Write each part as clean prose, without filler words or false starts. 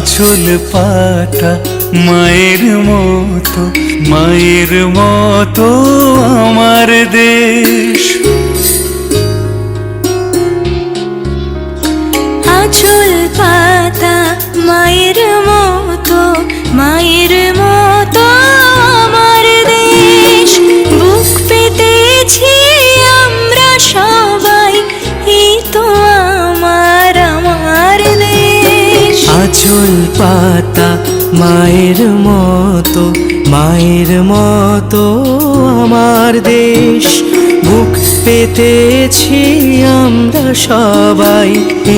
আঁচল পাতা মায়ের মতো, মায়ের মতো আমার দেশ। আঁচল পাতা মায়ের মতো, মায়ের মতো আমার দেশ। বুক পেতেছি আমরা সবাই, এই তো আমার আমার দেশ। আঁচল পাতা মায়ের মতো, মায়ের মতো আমার দেশ। বুক পেতেছি আমরা সবাই,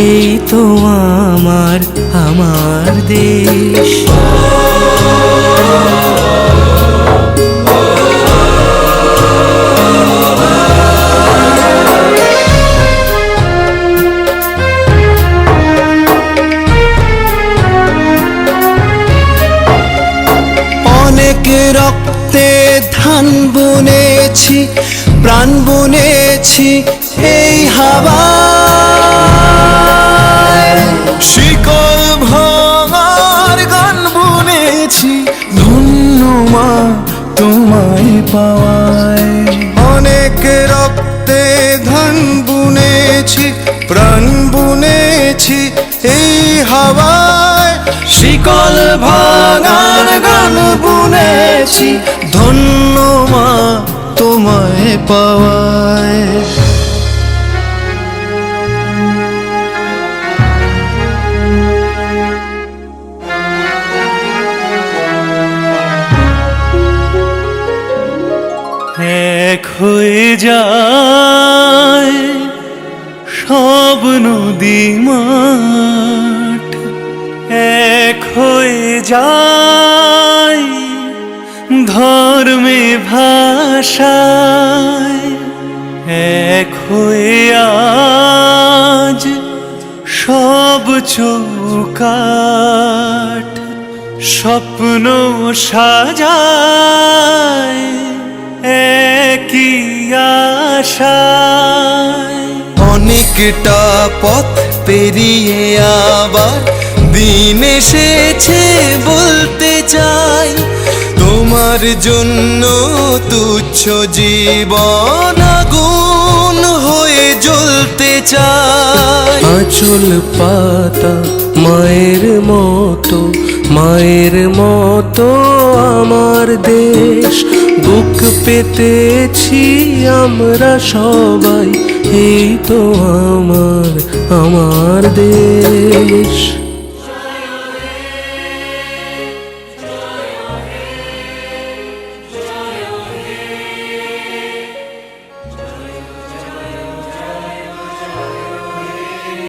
এই তো আমার আমার দেশ। অনেক রক্তে ধান বুনেছি, প্রাণ বুনেছি এই হাওয়ায়। শিকল ভাঙার গান বুনেছি, ধন্য মা তোমায় পাওয়ায়। অনেক রক্তে ধান বুনেছি, প্রাণ বুনেছি এই হাওয়ায়। শিকল ভাঙার গান বুনেছি, ধন্য মা তোমায় পাওয়ায়। এক হয়ে যায় সব নদী মাঠ, এক হয়ে যায় ধর্মে ভাষায়। এক হয়ে আজ সব চৌকাঠ, স্বপ্ন সাজায় একই আশায়। অনেকটা পথ পেরিয়ে আবার দিন এসেছে বলতে চাই, তোমার জন্য তুচ্ছ জীবন আগুন হয়ে জ্বলতে চাই। আঁচল পাতা মায়ের মতো, মায়ের মতো আমার দেশ। বুক পেতেছি আমরা সবাই, এই তো আমার আমার দেশ।